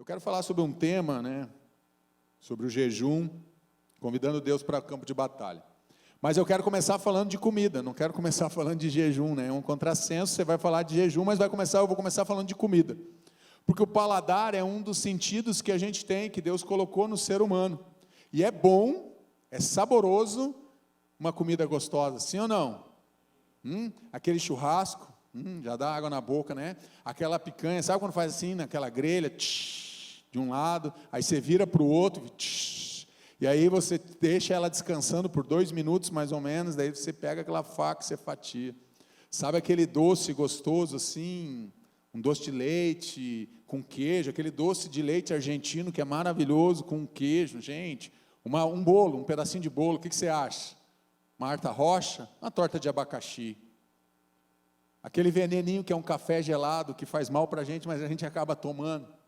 Eu quero falar sobre um tema, sobre o jejum, convidando Deus para o campo de batalha. Mas eu quero começar falando de comida, não quero começar falando de jejum, É um contrassenso, você vai falar de jejum, mas eu vou começar falando de comida. Porque o paladar é um dos sentidos que a gente tem, que Deus colocou no ser humano. E é bom, é saboroso, uma comida gostosa, sim ou não? Aquele churrasco, já dá água na boca, Aquela picanha, sabe quando faz assim, naquela grelha, de um lado, aí você vira para o outro, e aí você deixa ela descansando por 2 minutos mais ou menos, daí você pega aquela faca e você fatia. Sabe aquele doce gostoso assim, um doce de leite com queijo, aquele doce de leite argentino que é maravilhoso com queijo, gente, um bolo, um pedacinho de bolo, o que você acha? Marta Rocha, uma torta de abacaxi. Aquele veneninho que é um café gelado, que faz mal para a gente, mas a gente acaba tomando.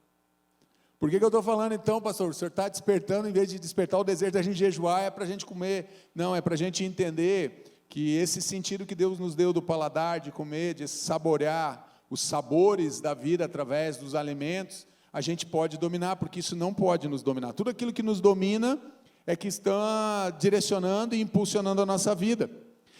Por que eu estou falando então, pastor? O senhor está despertando, em vez de despertar o desejo da gente jejuar, é para a gente comer. Não, é para a gente entender que esse sentido que Deus nos deu do paladar, de comer, de saborear os sabores da vida através dos alimentos, a gente pode dominar, porque isso não pode nos dominar. Tudo aquilo que nos domina é que está direcionando e impulsionando a nossa vida.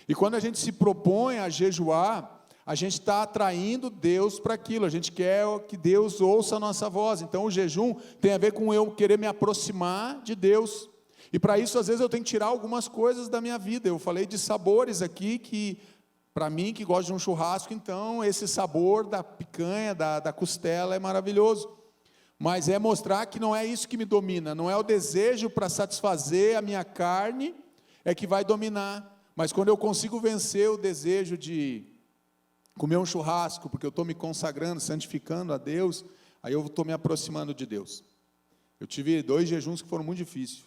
E quando a gente se propõe a jejuar, a gente está atraindo Deus para aquilo, a gente quer que Deus ouça a nossa voz. Então o jejum tem a ver com eu querer me aproximar de Deus, e para isso às vezes eu tenho que tirar algumas coisas da minha vida. Eu falei de sabores aqui, que para mim que gosto de um churrasco, então esse sabor da picanha, da costela é maravilhoso, mas é mostrar que não é isso que me domina, não é o desejo para satisfazer a minha carne é que vai dominar, mas quando eu consigo vencer o desejo de comer um churrasco, porque eu estou me consagrando, santificando a Deus, aí eu estou me aproximando de Deus. Eu tive 2 jejuns que foram muito difíceis.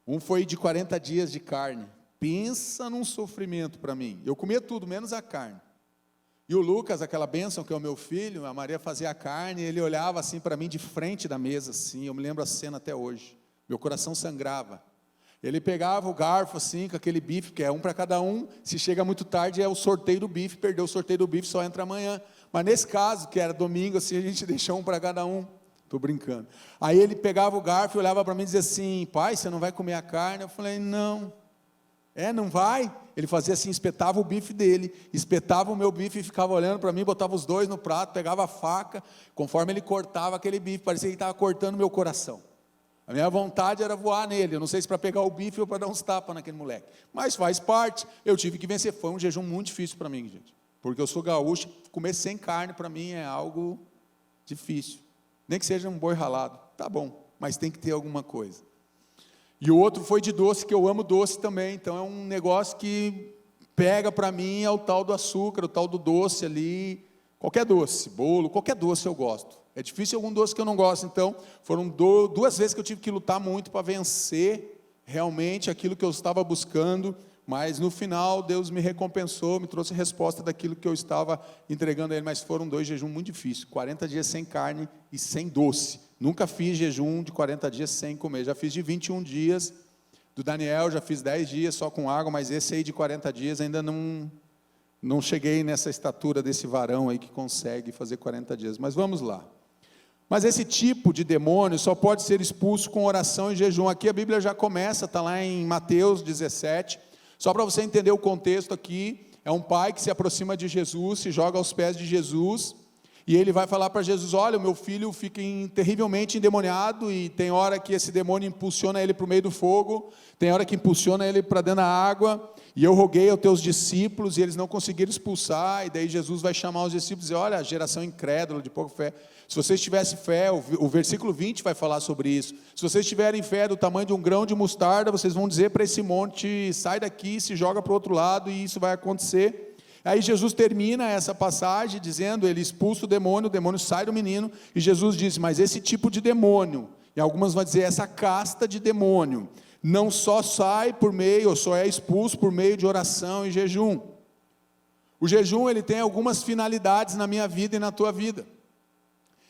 Um foi de 40 dias de carne. Pensa num sofrimento para mim. Eu comia tudo, menos a carne. E o Lucas, aquela bênção que é o meu filho, a Maria fazia a carne, ele olhava assim para mim de frente da mesa, assim, eu me lembro a cena até hoje. Meu coração sangrava. Ele pegava o garfo assim, com aquele bife, que é um para cada um, se chega muito tarde é o sorteio do bife, perdeu o sorteio do bife, só entra amanhã. Mas nesse caso, que era domingo, assim, a gente deixou um para cada um. Estou brincando. Aí ele pegava o garfo e olhava para mim e dizia assim: pai, você não vai comer a carne? Eu falei: não. Não vai? Ele fazia assim, espetava o bife dele, espetava o meu bife e ficava olhando para mim, botava os 2 no prato, pegava a faca, conforme ele cortava aquele bife, parecia que ele estava cortando meu coração. A minha vontade era voar nele, eu não sei se para pegar o bife ou para dar uns tapas naquele moleque, mas faz parte, eu tive que vencer. Foi um jejum muito difícil para mim, gente, porque eu sou gaúcho, comer sem carne para mim é algo difícil, nem que seja um boi ralado, tá bom, mas tem que ter alguma coisa. E o outro foi de doce, que eu amo doce também, então é um negócio que pega para mim, é o tal do açúcar, o tal do doce ali, qualquer doce, bolo, qualquer doce eu gosto. É difícil algum doce que eu não gosto, então foram 2 vezes que eu tive que lutar muito para vencer realmente aquilo que eu estava buscando, mas no final Deus me recompensou, me trouxe resposta daquilo que eu estava entregando a Ele, mas foram 2 jejuns muito difíceis, 40 dias sem carne e sem doce. Nunca fiz jejum de 40 dias sem comer, já fiz de 21 dias, do Daniel já fiz 10 dias só com água, mas esse aí de 40 dias ainda não cheguei nessa estatura desse varão aí que consegue fazer 40 dias, mas vamos lá. Mas esse tipo de demônio só pode ser expulso com oração e jejum. Aqui a Bíblia já começa, está lá em Mateus 17, só para você entender o contexto aqui, é um pai que se aproxima de Jesus, se joga aos pés de Jesus, e ele vai falar para Jesus: olha, o meu filho fica terrivelmente endemoniado, e tem hora que esse demônio impulsiona ele para o meio do fogo, tem hora que impulsiona ele para dentro da água, e eu roguei aos teus discípulos, e eles não conseguiram expulsar, e daí Jesus vai chamar os discípulos e dizer: olha, geração incrédula, de pouca fé, se vocês tivessem fé, o versículo 20 vai falar sobre isso, se vocês tiverem fé do tamanho de um grão de mostarda, vocês vão dizer para esse monte: sai daqui, se joga para o outro lado, e isso vai acontecer. Aí Jesus termina essa passagem dizendo, ele expulsa o demônio sai do menino, e Jesus diz: mas esse tipo de demônio, e algumas vão dizer essa casta de demônio, não só sai por meio, ou só é expulso por meio de oração e jejum. O jejum, ele tem algumas finalidades na minha vida e na tua vida.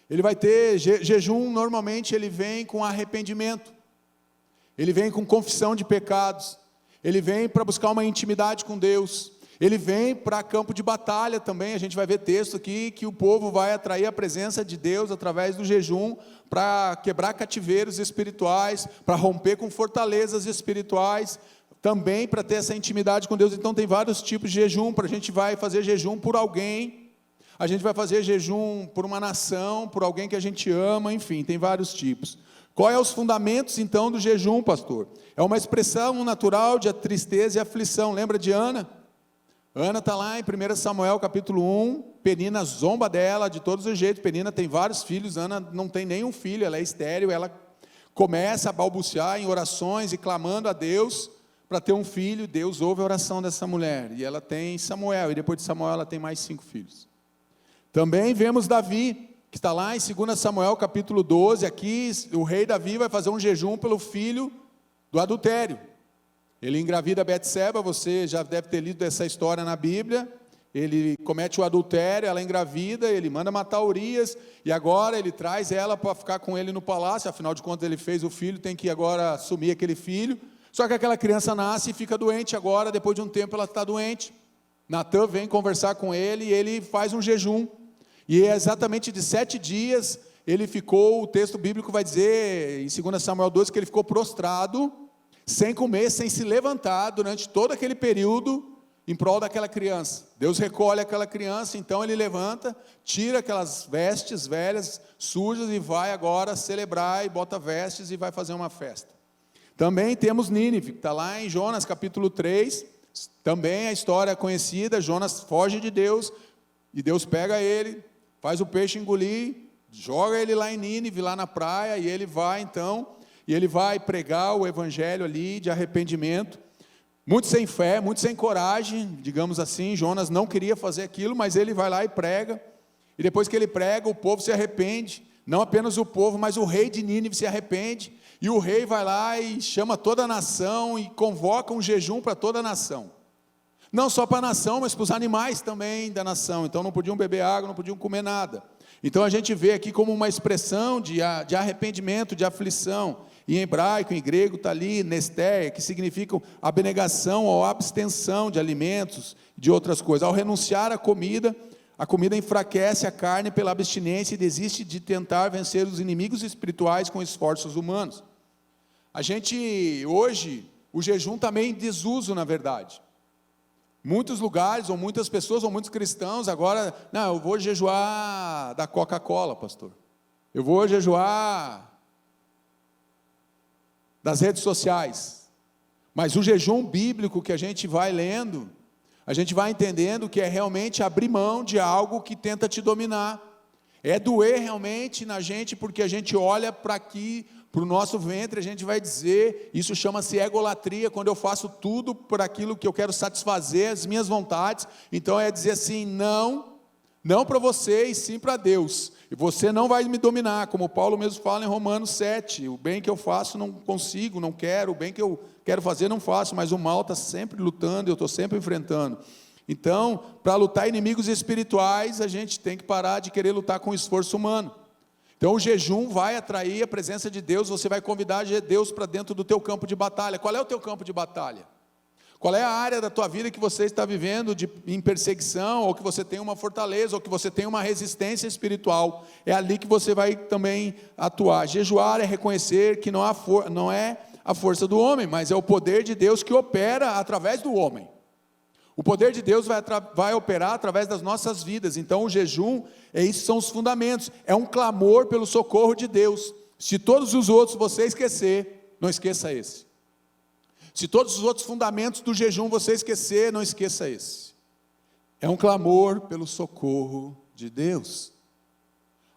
Ele vai ter, jejum normalmente ele vem com arrependimento, ele vem com confissão de pecados, ele vem para buscar uma intimidade com Deus. Ele vem para campo de batalha também. A gente vai ver texto aqui que o povo vai atrair a presença de Deus através do jejum para quebrar cativeiros espirituais, para romper com fortalezas espirituais, também para ter essa intimidade com Deus. Então tem vários tipos de jejum. A gente vai fazer jejum por alguém, a gente vai fazer jejum por uma nação, por alguém que a gente ama, enfim, tem vários tipos. Qual é os fundamentos então do jejum, pastor? É uma expressão natural de tristeza e aflição. Lembra de Ana? Ana está lá em 1 Samuel capítulo 1, Penina zomba dela de todos os jeitos. Penina tem vários filhos, Ana não tem nenhum filho, ela é estéril, ela começa a balbuciar em orações e clamando a Deus para ter um filho. Deus ouve a oração dessa mulher, e ela tem Samuel, e depois de Samuel ela tem mais 5 filhos. Também vemos Davi, que está lá em 2 Samuel capítulo 12, aqui o rei Davi vai fazer um jejum pelo filho do adultério. Ele engravida Betseba, você já deve ter lido essa história na Bíblia. Ele comete o adultério, ela engravida, ele manda matar Urias, e agora ele traz ela para ficar com ele no palácio. Afinal de contas ele fez o filho, tem que agora assumir aquele filho. Só que aquela criança nasce e fica doente agora, depois de um tempo ela está doente. Natã vem conversar com ele e ele faz um jejum. E é exatamente de 7 dias, ele ficou, o texto bíblico vai dizer, em 2 Samuel 12, que ele ficou prostrado, sem comer, sem se levantar, durante todo aquele período, em prol daquela criança. Deus recolhe aquela criança, então ele levanta, tira aquelas vestes velhas, sujas, e vai agora celebrar, e bota vestes, e vai fazer uma festa. Também temos Nínive, que está lá em Jonas capítulo 3, também a história conhecida. Jonas foge de Deus, e Deus pega ele, faz o peixe engolir, joga ele lá em Nínive, lá na praia, e ele vai então, e ele vai pregar o evangelho ali de arrependimento, muito sem fé, muito sem coragem, digamos assim. Jonas não queria fazer aquilo, mas ele vai lá e prega, e depois que ele prega, o povo se arrepende, não apenas o povo, mas o rei de Nínive se arrepende, e o rei vai lá e chama toda a nação, e convoca um jejum para toda a nação, não só para a nação, mas para os animais também da nação. Então não podiam beber água, não podiam comer nada. Então a gente vê aqui como uma expressão de arrependimento, de aflição. Em hebraico, em grego está ali nestéia, que significa abnegação ou abstenção de alimentos, de outras coisas. Ao renunciar à comida, a comida enfraquece a carne pela abstinência e desiste de tentar vencer os inimigos espirituais com esforços humanos. A gente, hoje, o jejum também em desuso, na verdade. Muitos lugares, ou muitas pessoas, ou muitos cristãos, agora, não, eu vou jejuar da Coca-Cola, pastor. Eu vou jejuar das redes sociais. Mas o jejum bíblico que a gente vai lendo, a gente vai entendendo que é realmente abrir mão de algo que tenta te dominar. É doer realmente na gente, porque a gente olha para aqui, para o nosso ventre, a gente vai dizer, isso chama-se egolatria, quando eu faço tudo por aquilo que eu quero satisfazer, as minhas vontades. Então é dizer assim, não para você e sim para Deus, e você não vai me dominar, como Paulo mesmo fala em Romanos 7, o bem que eu faço não consigo, não quero, o bem que eu quero fazer não faço, mas o mal está sempre lutando, eu estou sempre enfrentando. Então, para lutar inimigos espirituais, a gente tem que parar de querer lutar com esforço humano. Então o jejum vai atrair a presença de Deus, você vai convidar Deus para dentro do teu campo de batalha. Qual é o teu campo de batalha? Qual é a área da tua vida que você está vivendo em perseguição, ou que você tem uma fortaleza, ou que você tem uma resistência espiritual? É ali que você vai também atuar. Jejuar é reconhecer que não é a força do homem, mas é o poder de Deus que opera através do homem. O poder de Deus vai operar através das nossas vidas. Então o jejum, esses são os fundamentos, é um clamor pelo socorro de Deus. Se todos os outros você esquecer, não esqueça esse. Se todos os outros fundamentos do jejum você esquecer, não esqueça esse. É um clamor pelo socorro de Deus.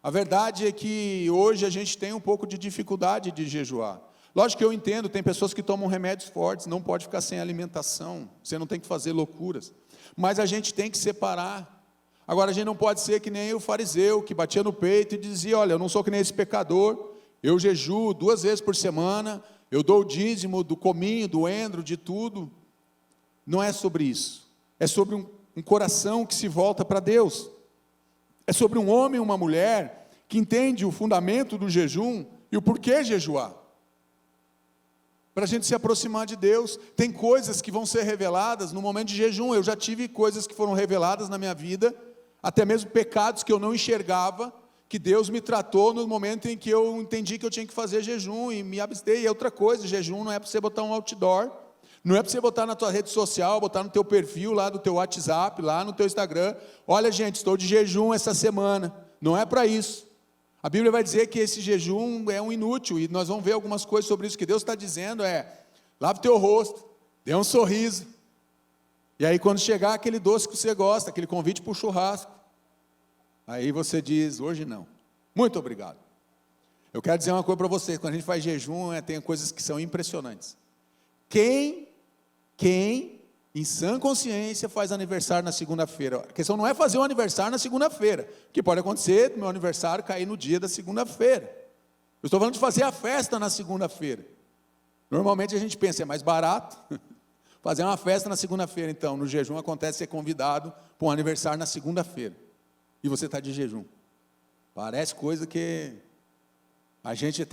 A verdade é que hoje a gente tem um pouco de dificuldade de jejuar. Lógico que eu entendo, tem pessoas que tomam remédios fortes, não pode ficar sem alimentação, você não tem que fazer loucuras, mas a gente tem que separar. Agora a gente não pode ser que nem o fariseu, que batia no peito e dizia, olha, eu não sou que nem esse pecador, eu jejuo 2 vezes por semana, eu dou o dízimo do cominho, do endro, de tudo. Não é sobre isso, é sobre um coração que se volta para Deus, é sobre um homem e uma mulher que entende o fundamento do jejum e o porquê jejuar. para a gente se aproximar de Deus. Tem coisas que vão ser reveladas no momento de jejum. Eu já tive coisas que foram reveladas na minha vida, até mesmo pecados que eu não enxergava, que Deus me tratou no momento em que eu entendi que eu tinha que fazer jejum e me abster. E é outra coisa, jejum não é para você botar um outdoor, não é para você botar na tua rede social, botar no teu perfil lá do teu WhatsApp, lá no teu Instagram, olha gente, estou de jejum essa semana. Não é para isso. A Bíblia vai dizer que esse jejum é um inútil, e nós vamos ver algumas coisas sobre isso. Que Deus está dizendo lave teu rosto, dê um sorriso, e aí quando chegar aquele doce que você gosta, aquele convite para o churrasco, aí você diz, hoje não, muito obrigado. Eu quero dizer uma coisa para você, quando a gente faz jejum, tem coisas que são impressionantes. Quem em sã consciência faz aniversário na segunda-feira? A questão não é fazer um aniversário na segunda-feira, que pode acontecer, meu aniversário cair no dia da segunda-feira. Eu estou falando de fazer a festa na segunda-feira. Normalmente a gente pensa, é mais barato fazer uma festa na segunda-feira. Então, no jejum acontece ser convidado para um aniversário na segunda-feira, e você está de jejum. Parece coisa que a gente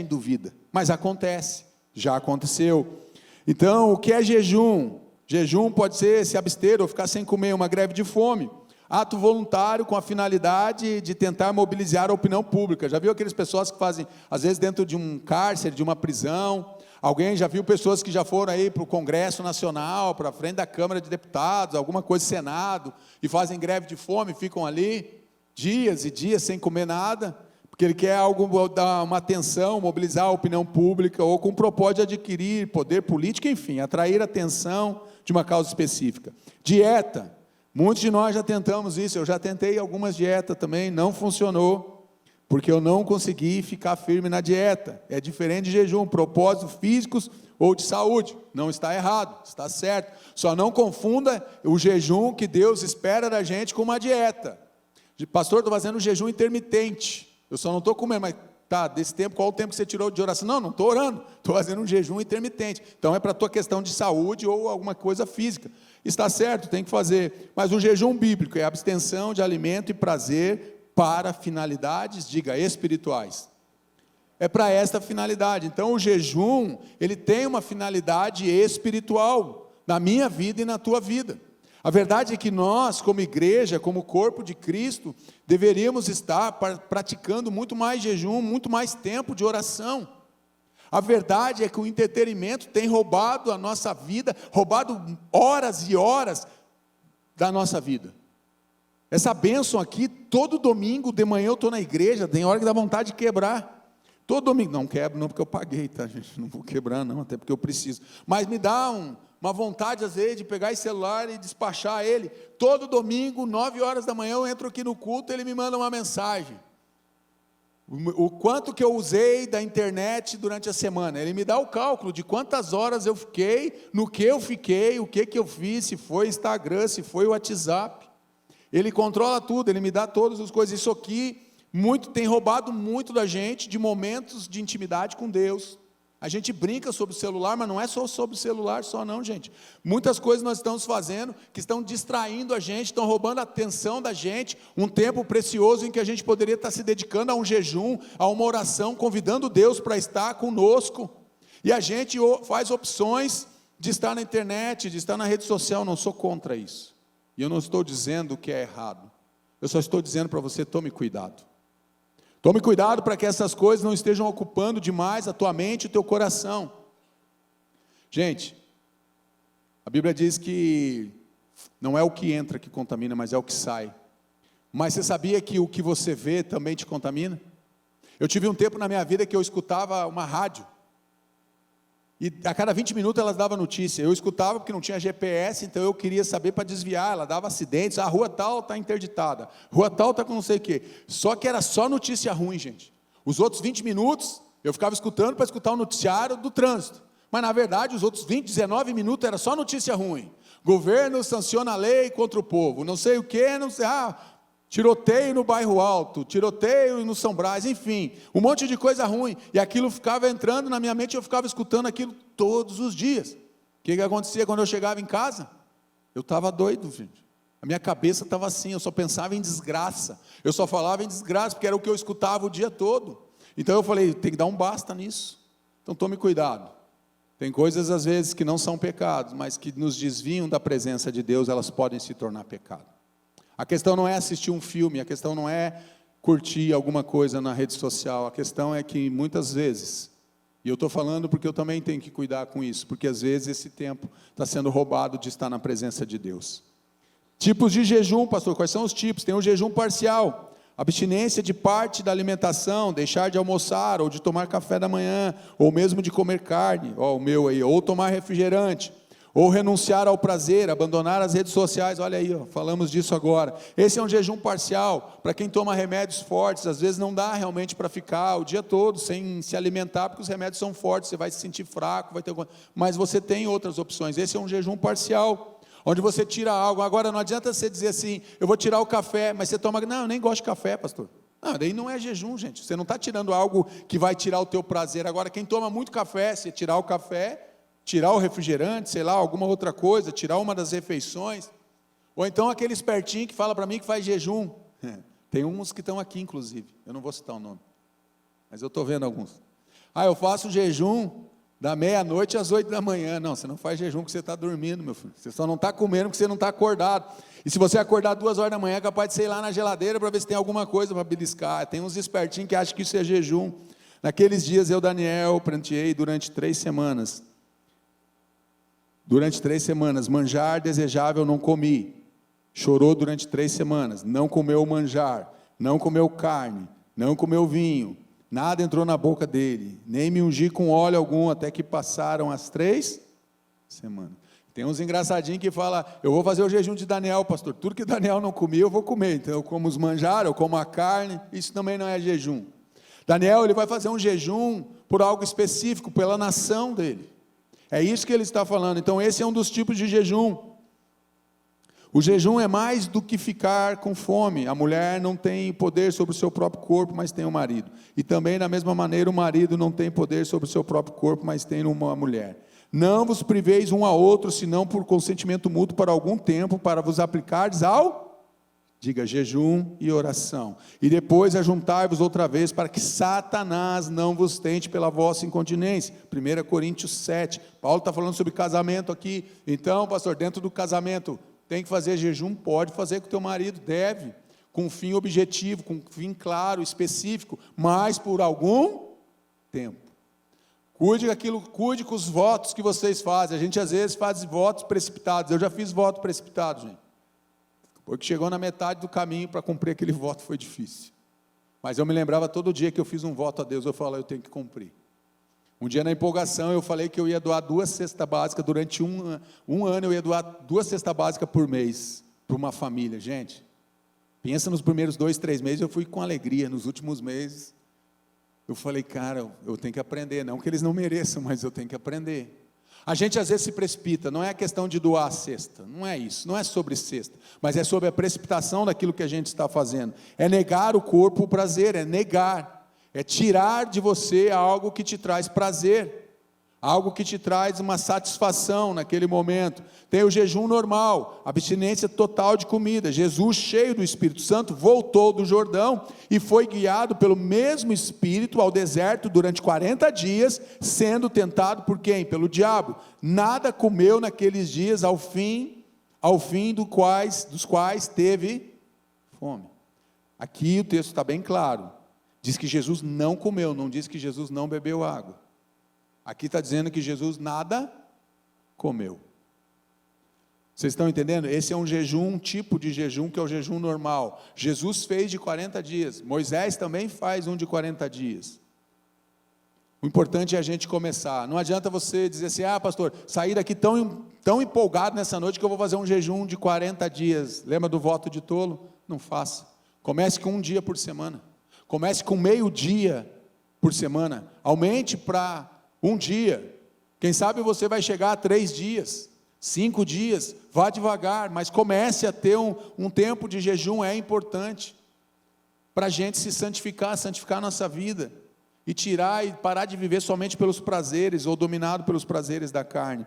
duvida, mas acontece, já aconteceu. Então, o que é jejum? Jejum pode ser se abster ou ficar sem comer, uma greve de fome. Ato voluntário com a finalidade de tentar mobilizar a opinião pública. Já viu aquelas pessoas que fazem, às vezes dentro de um cárcere, de uma prisão? Alguém já viu pessoas que já foram aí para o Congresso Nacional, para a frente da Câmara de Deputados, alguma coisa, Senado, e fazem greve de fome, ficam ali dias e dias sem comer nada, porque ele quer algo, dar uma atenção, mobilizar a opinião pública, ou com o propósito de adquirir poder político, enfim, atrair a atenção de uma causa específica. Dieta, muitos de nós já tentamos isso, eu já tentei algumas dietas também, não funcionou, porque eu não consegui ficar firme na dieta. É diferente de jejum, propósitos físicos ou de saúde, não está errado, está certo, só não confunda o jejum que Deus espera da gente com uma dieta. Pastor, estou fazendo um jejum intermitente, eu só não estou comendo, mas tá, desse tempo, qual o tempo que você tirou de oração? Não estou orando, estou fazendo um jejum intermitente. Então é para a tua questão de saúde ou alguma coisa física. Está certo, tem que fazer. Mas o jejum bíblico é abstenção de alimento e prazer para finalidades, diga, espirituais. É para esta finalidade. Então o jejum, ele tem uma finalidade espiritual na minha vida e na tua vida. A verdade é que nós, como igreja, como corpo de Cristo, deveríamos estar praticando muito mais jejum, muito mais tempo de oração. A verdade é que o entretenimento tem roubado a nossa vida, roubado horas e horas da nossa vida. Essa bênção aqui, todo domingo de manhã eu estou na igreja, tem hora que dá vontade de quebrar. Todo domingo, não quebro não porque eu paguei, tá gente, não vou quebrar não, até porque eu preciso. Mas me dá uma vontade às vezes de pegar esse celular e despachar ele. Todo domingo, 9 horas da manhã, eu entro aqui no culto, ele me manda uma mensagem. O quanto que eu usei da internet durante a semana. Ele me dá o cálculo de quantas horas eu fiquei, no que eu fiquei, o que eu fiz, se foi Instagram, se foi WhatsApp. Ele controla tudo, ele me dá todas as coisas. Isso aqui tem roubado muito da gente, de momentos de intimidade com Deus. A gente brinca sobre o celular, mas não é só sobre o celular só não, gente. Muitas coisas nós estamos fazendo que estão distraindo a gente, estão roubando a atenção da gente, um tempo precioso em que a gente poderia estar se dedicando a um jejum, a uma oração, convidando Deus para estar conosco. E a gente faz opções de estar na internet, de estar na rede social. Não sou contra isso. E eu não estou dizendo que é errado. Eu só estou dizendo para você, tome cuidado. Tome cuidado para que essas coisas não estejam ocupando demais a tua mente e o teu coração. Gente, a Bíblia diz que não é o que entra que contamina, mas é o que sai. Mas você sabia que o que você vê também te contamina? Eu tive um tempo na minha vida que eu escutava uma rádio, e a cada 20 minutos ela dava notícia. Eu escutava porque não tinha GPS, então eu queria saber para desviar. Ela dava acidentes, a rua tal está interditada, rua tal está com não sei o quê. Só que era só notícia ruim, gente. Os outros 20 minutos eu ficava escutando para escutar o noticiário do trânsito. Mas na verdade os outros 19 minutos era só notícia ruim. Governo sanciona a lei contra o povo, não sei o quê, não sei, tiroteio no Bairro Alto, tiroteio no São Brás, enfim, um monte de coisa ruim, e aquilo ficava entrando na minha mente, eu ficava escutando aquilo todos os dias. O que acontecia quando eu chegava em casa? Eu estava doido, gente. A minha cabeça estava assim, eu só pensava em desgraça, eu só falava em desgraça, porque era o que eu escutava o dia todo. Então eu falei, tem que dar um basta nisso, então tome cuidado. Tem coisas às vezes que não são pecados, mas que nos desviam da presença de Deus, elas podem se tornar pecado. A questão não é assistir um filme, a questão não é curtir alguma coisa na rede social, a questão é que muitas vezes, e eu estou falando porque eu também tenho que cuidar com isso, porque às vezes esse tempo está sendo roubado de estar na presença de Deus. Tipos de jejum, pastor, quais são os tipos? Tem o jejum parcial, abstinência de parte da alimentação, deixar de almoçar, ou de tomar café da manhã, ou mesmo de comer carne, ó, o meu aí, ou tomar refrigerante, ou renunciar ao prazer, abandonar as redes sociais, olha aí, ó, falamos disso agora. Esse é um jejum parcial, para quem toma remédios fortes, às vezes não dá realmente para ficar o dia todo sem se alimentar, porque os remédios são fortes, você vai se sentir fraco, vai ter alguma... mas você tem outras opções. Esse é um jejum parcial, onde você tira algo. Agora não adianta você dizer assim, eu vou tirar o café, mas você toma, não, eu nem gosto de café, pastor. Não, daí não é jejum, gente, você não está tirando algo que vai tirar o teu prazer. Agora quem toma muito café, se tirar o café, tirar o refrigerante, sei lá, alguma outra coisa, tirar uma das refeições, ou então aquele espertinho que fala para mim que faz jejum, tem uns que estão aqui inclusive, eu não vou citar o nome, mas eu estou vendo alguns, eu faço jejum da meia-noite às 8 da manhã, não, você não faz jejum porque você está dormindo, meu filho, você só não está comendo porque você não está acordado, e se você acordar 2 horas da manhã, é capaz de você ir lá na geladeira para ver se tem alguma coisa para beliscar. Tem uns espertinhos que acham que isso é jejum. Naqueles dias eu, Daniel, pranteei durante 3 semanas, manjar desejável não comi, chorou durante 3 semanas, não comeu manjar, não comeu carne, não comeu vinho, nada entrou na boca dele, nem me ungi com óleo algum, até que passaram as 3 semanas. Tem uns engraçadinhos que falam, eu vou fazer o jejum de Daniel, pastor, tudo que Daniel não comia eu vou comer, então eu como os manjar, eu como a carne, isso também não é jejum. Daniel, ele vai fazer um jejum por algo específico, pela nação dele. É isso que ele está falando. Então esse é um dos tipos de jejum. O jejum é mais do que ficar com fome. A mulher não tem poder sobre o seu próprio corpo, mas tem o marido. E também da mesma maneira o marido não tem poder sobre o seu próprio corpo, mas tem uma mulher. Não vos priveis um a outro, senão por consentimento mútuo para algum tempo, para vos aplicardes ao, diga, jejum e oração. E depois ajuntai-vos outra vez, para que Satanás não vos tente pela vossa incontinência. 1 Coríntios 7. Paulo está falando sobre casamento aqui. Então, pastor, dentro do casamento, tem que fazer jejum? Pode fazer com o teu marido, deve. Com um fim objetivo, com um fim claro, específico, mas por algum tempo. Cuide com os votos que vocês fazem. A gente às vezes faz votos precipitados. Eu já fiz voto precipitado, gente. Porque chegou na metade do caminho para cumprir aquele voto foi difícil. Mas eu me lembrava todo dia que eu fiz um voto a Deus, eu falava, eu tenho que cumprir. Um dia na empolgação eu falei que eu ia doar 2 cestas básicas, durante um ano eu ia doar 2 cestas básicas por mês, para uma família. Gente, pensa nos primeiros 2, 3 meses, eu fui com alegria. Nos últimos meses, eu falei, cara, eu tenho que aprender, não que eles não mereçam, mas eu tenho que aprender. A gente às vezes se precipita, não é a questão de doar a cesta, não é isso, não é sobre cesta, mas é sobre a precipitação daquilo que a gente está fazendo, é negar o corpo o prazer, é negar, é tirar de você algo que te traz prazer, algo que te traz uma satisfação naquele momento. Tem o jejum normal, abstinência total de comida. Jesus, cheio do Espírito Santo, voltou do Jordão e foi guiado pelo mesmo Espírito ao deserto durante 40 dias, sendo tentado por quem? Pelo diabo. Nada comeu naqueles dias ao fim dos quais teve fome. Aqui o texto está bem claro, diz que Jesus não comeu, não diz que Jesus não bebeu água. Aqui está dizendo que Jesus nada comeu. Vocês estão entendendo? Esse é um jejum, um tipo de jejum que é o jejum normal. Jesus fez de 40 dias. Moisés também faz um de 40 dias. O importante é a gente começar. Não adianta você dizer assim, pastor, sair daqui tão empolgado nessa noite que eu vou fazer um jejum de 40 dias. Lembra do voto de tolo? Não faça. Comece com 1 dia por semana. Comece com meio dia por semana. Aumente para 1 dia, quem sabe você vai chegar a 3 dias, 5 dias, vá devagar, mas comece a ter um tempo de jejum, é importante, para a gente se santificar a nossa vida, e tirar e parar de viver somente pelos prazeres, ou dominado pelos prazeres da carne.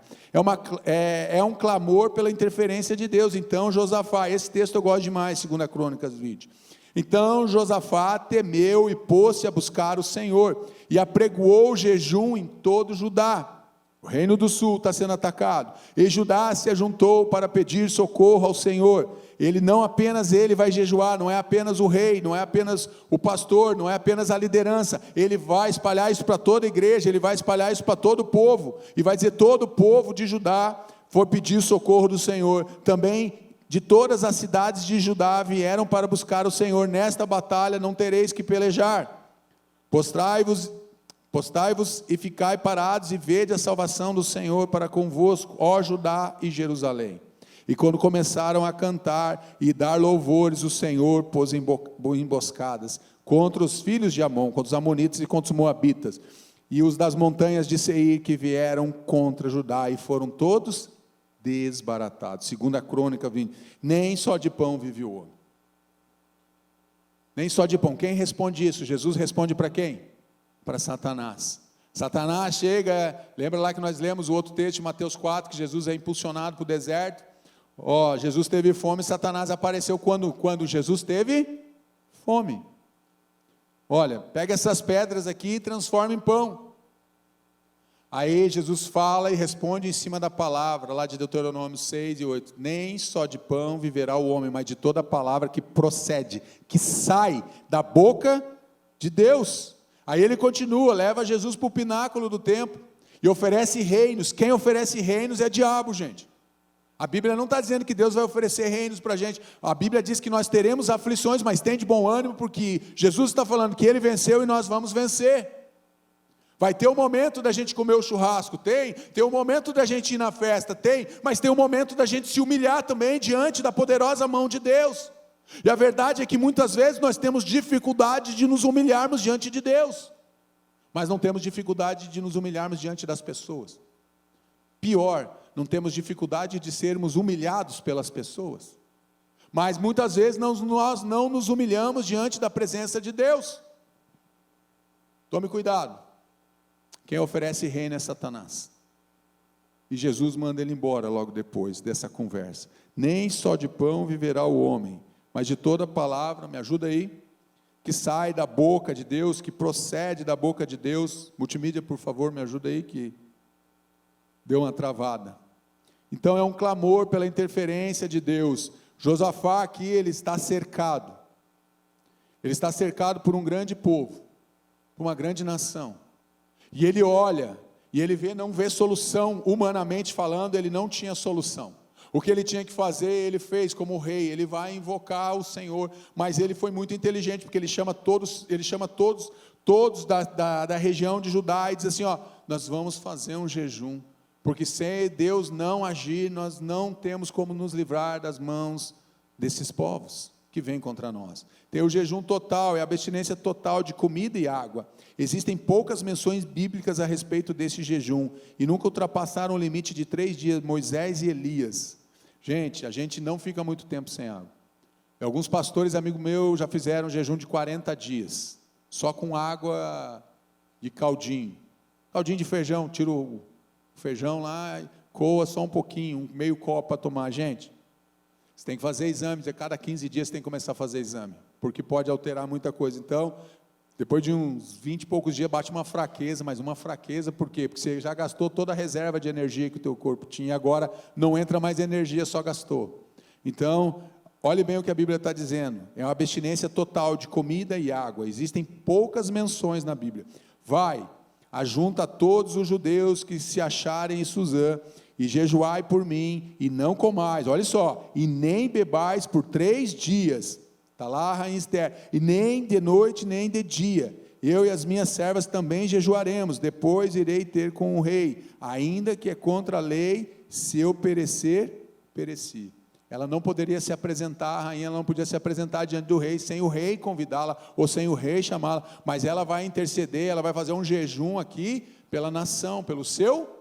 É um clamor pela interferência de Deus. Então Josafá, esse texto eu gosto demais, 2 Crônicas 20. Então Josafá temeu e pôs-se a buscar o Senhor, e apregoou o jejum em todo Judá. O reino do sul está sendo atacado. E Judá se ajuntou para pedir socorro ao Senhor. Não apenas ele vai jejuar, não é apenas o rei, não é apenas o pastor, não é apenas a liderança. Ele vai espalhar isso para toda a igreja, ele vai espalhar isso para todo o povo. E vai dizer: todo o povo de Judá foi pedir socorro do Senhor. Também de todas as cidades de Judá vieram para buscar o Senhor. Nesta batalha não tereis que pelejar. Postai-vos e ficai parados e vede a salvação do Senhor para convosco, ó Judá e Jerusalém. E quando começaram a cantar e dar louvores, o Senhor pôs emboscadas contra os filhos de Amon, contra os amonitas e contra os moabitas, e os das montanhas de Seir, que vieram contra Judá, e foram todos desbaratados. Segunda Crônica 20. Nem só de pão vive o homem. Nem só de pão. Quem responde isso? Jesus responde para quem? Para Satanás. Satanás chega, lembra lá que nós lemos o outro texto de Mateus 4, que Jesus é impulsionado para o deserto. Jesus teve fome, Satanás apareceu quando Jesus teve fome. Olha, pega essas pedras aqui e transforma em pão. Aí Jesus fala e responde em cima da palavra, lá de Deuteronômio 6 e 8, nem só de pão viverá o homem, mas de toda a palavra que procede, que sai da boca de Deus. Aí ele continua, leva Jesus para o pináculo do templo, e oferece reinos. Quem oferece reinos é diabo, gente. A Bíblia não está dizendo que Deus vai oferecer reinos para a gente. A Bíblia diz que nós teremos aflições, mas tem de bom ânimo, porque Jesus está falando que Ele venceu e nós vamos vencer. Vai ter o momento da gente comer o churrasco, tem o momento da gente ir na festa, mas tem o momento da gente se humilhar também diante da poderosa mão de Deus. E a verdade é que muitas vezes nós temos dificuldade de nos humilharmos diante de Deus, mas não temos dificuldade de nos humilharmos diante das pessoas. Pior, não temos dificuldade de sermos humilhados pelas pessoas, mas muitas vezes nós não nos humilhamos diante da presença de Deus. Tome cuidado. Quem oferece reino é Satanás. E Jesus manda ele embora logo depois dessa conversa. Nem só de pão viverá o homem, mas de toda palavra, me ajuda aí, que sai da boca de Deus, que procede da boca de Deus. Multimídia, por favor, me ajuda aí, que deu uma travada. Então é um clamor pela interferência de Deus. Josafá aqui, ele está cercado por um grande povo, por uma grande nação, e ele olha, e ele não vê solução, humanamente falando, ele não tinha solução. O que ele tinha que fazer, ele fez como rei. Ele vai invocar o Senhor, mas ele foi muito inteligente, porque ele chama todos da região de Judá, e diz assim: nós vamos fazer um jejum, porque se Deus não agir, nós não temos como nos livrar das mãos desses povos que vêm contra nós. Tem o jejum total, é a abstinência total de comida e água. Existem poucas menções bíblicas a respeito desse jejum, e nunca ultrapassaram o limite de 3 dias, Moisés e Elias. Gente, a gente não fica muito tempo sem água. Alguns pastores, amigos meus, já fizeram jejum de 40 dias, só com água de caldinho de feijão, tira o feijão lá, coa só um pouquinho, meio copo para tomar. Gente, você tem que fazer exames, a cada 15 dias você tem que começar a fazer exame, porque pode alterar muita coisa. Então, depois de uns 20 e poucos dias, bate uma fraqueza, mas uma fraqueza, por quê? Porque você já gastou toda a reserva de energia que o teu corpo tinha, agora não entra mais energia, só gastou. Então, olhe bem o que a Bíblia está dizendo, é uma abstinência total de comida e água. Existem poucas menções na Bíblia. Vai, ajunta todos os judeus que se acharem em Suzã, e jejuai por mim, e não comais, olha só, e nem bebais por 3 dias, está lá a rainha Esther, e nem de noite, nem de dia, eu e as minhas servas também jejuaremos, depois irei ter com o rei, ainda que é contra a lei, se eu perecer, pereci. Ela não poderia se apresentar, a rainha não podia se apresentar diante do rei, sem o rei convidá-la, ou sem o rei chamá-la, mas ela vai interceder, ela vai fazer um jejum aqui, pela nação, pelo seu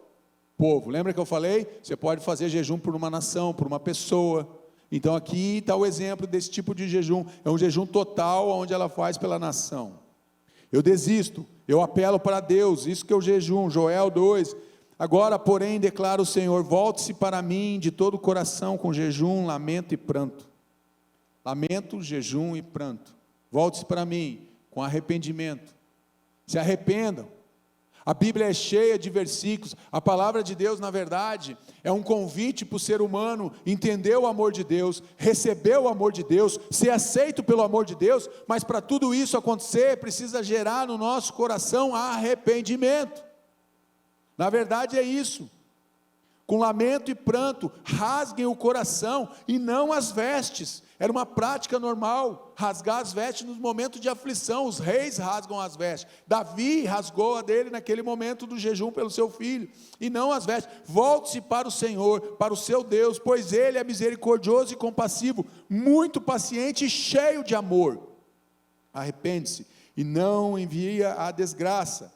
povo. Lembra que eu falei? Você pode fazer jejum por uma nação, por uma pessoa. Então aqui está o exemplo desse tipo de jejum, é um jejum total, onde ela faz pela nação. Eu desisto, eu apelo para Deus, isso que é o jejum. Joel 2, agora porém declara o Senhor, volte-se para mim de todo o coração, com jejum, lamento e pranto. Lamento, jejum e pranto. Volte-se para mim com arrependimento, se arrependam. A Bíblia é cheia de versículos. A palavra de Deus, na verdade, é um convite para o ser humano entender o amor de Deus, receber o amor de Deus, ser aceito pelo amor de Deus, mas para tudo isso acontecer, precisa gerar no nosso coração arrependimento. Na verdade é isso. Com lamento e pranto, rasguem o coração e não as vestes. Era uma prática normal, rasgar as vestes nos momentos de aflição. Os reis rasgam as vestes. Davi rasgou a dele naquele momento do jejum pelo seu filho, e não as vestes. Volte-se para o Senhor, para o seu Deus, pois Ele é misericordioso e compassivo, muito paciente e cheio de amor. Arrepende-se e não envia a desgraça.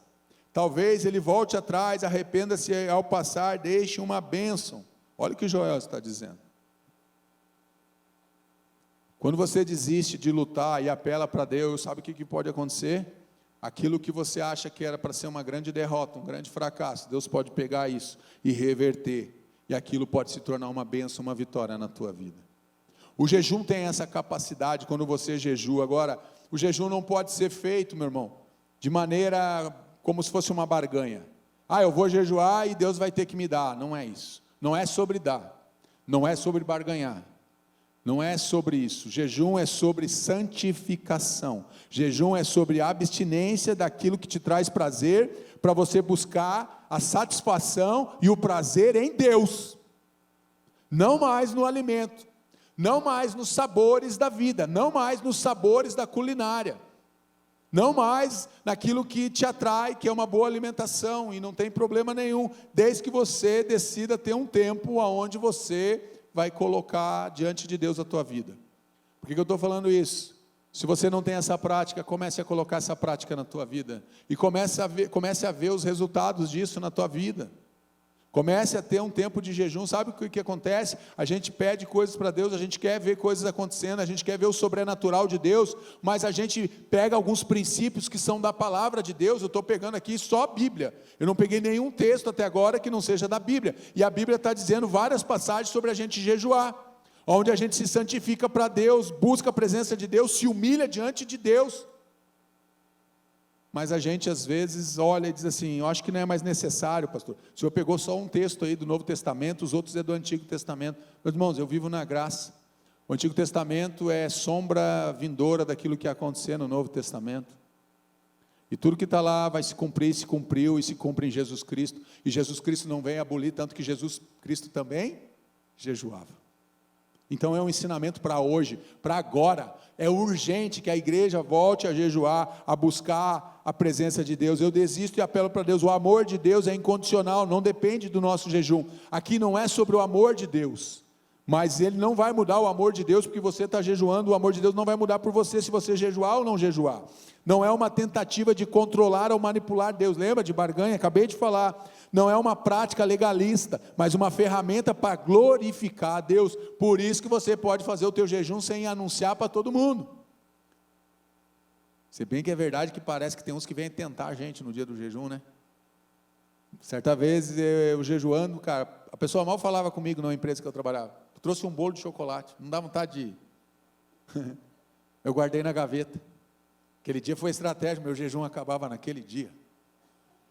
Talvez ele volte atrás, arrependa-se ao passar, deixe uma bênção. Olha o que Joel está dizendo. Quando você desiste de lutar e apela para Deus, sabe o que pode acontecer? Aquilo que você acha que era para ser uma grande derrota, um grande fracasso, Deus pode pegar isso e reverter, e aquilo pode se tornar uma bênção, uma vitória na tua vida. O jejum tem essa capacidade quando você jejua. Agora, o jejum não pode ser feito, meu irmão, de maneira como se fosse uma barganha. Eu vou jejuar e Deus vai ter que me dar. Não é isso. Não é sobre dar. Não é sobre barganhar. Não é sobre isso. Jejum é sobre santificação. Jejum é sobre abstinência daquilo que te traz prazer, para você buscar a satisfação e o prazer em Deus. Não mais no alimento, não mais nos sabores da vida, não mais nos sabores da culinária, não mais naquilo que te atrai, que é uma boa alimentação, e não tem problema nenhum, desde que você decida ter um tempo onde você vai colocar diante de Deus a tua vida. Por que eu estou falando isso? Se você não tem essa prática, comece a colocar essa prática na tua vida, e comece a ver os resultados disso na tua vida. Comece a ter um tempo de jejum. Sabe o que acontece? A gente pede coisas para Deus, a gente quer ver coisas acontecendo, a gente quer ver o sobrenatural de Deus, mas a gente pega alguns princípios que são da palavra de Deus. Eu estou pegando aqui só a Bíblia, eu não peguei nenhum texto até agora que não seja da Bíblia, e a Bíblia está dizendo várias passagens sobre a gente jejuar, onde a gente se santifica para Deus, busca a presença de Deus, se humilha diante de Deus. Mas a gente às vezes olha e diz assim: eu acho que não é mais necessário, pastor. O senhor pegou só um texto aí do Novo Testamento, os outros é do Antigo Testamento. Meus irmãos, eu vivo na graça. O Antigo Testamento é sombra vindoura daquilo que ia acontecer no Novo Testamento. E tudo que está lá vai se cumprir, se cumpriu e se cumpre em Jesus Cristo. E Jesus Cristo não vem abolir, tanto que Jesus Cristo também jejuava. Então é um ensinamento para hoje, para agora. É urgente que a igreja volte a jejuar, a buscar a presença de Deus. Eu desisto e apelo para Deus. O amor de Deus é incondicional, não depende do nosso jejum. Aqui não é sobre o amor de Deus, mas Ele não vai mudar o amor de Deus porque você está jejuando. O amor de Deus não vai mudar por você se você jejuar ou não jejuar. Não é uma tentativa de controlar ou manipular Deus. Lembra de barganha? Acabei de falar. Não é uma prática legalista, mas uma ferramenta para glorificar a Deus. Por isso que você pode fazer o teu jejum sem anunciar para todo mundo. Se bem que é verdade que parece que tem uns que vêm tentar a gente no dia do jejum, né? Certa vez eu jejuando, cara, a pessoa mal falava comigo na empresa que eu trabalhava. Eu trouxe um bolo de chocolate, não dá vontade de ir. Eu guardei na gaveta. Aquele dia foi estratégia, meu jejum acabava naquele dia.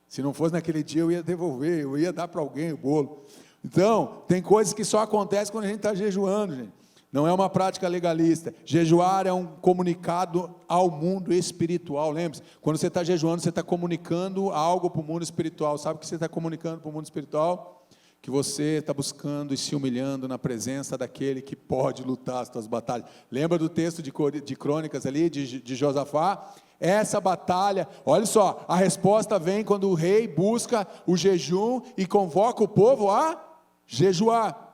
Se não fosse naquele dia, eu ia devolver, eu ia dar para alguém o bolo. Então, tem coisas que só acontecem quando a gente está jejuando, gente. Não é uma prática legalista. Jejuar é um comunicado ao mundo espiritual. Lembre-se, quando você está jejuando, você está comunicando algo para o mundo espiritual. Sabe o que você está comunicando para o mundo espiritual? Que você está buscando e se humilhando na presença daquele que pode lutar as suas batalhas. Lembra do texto de Crônicas ali, de Josafá? Essa batalha, olha só, a resposta vem quando o rei busca o jejum e convoca o povo a jejuar.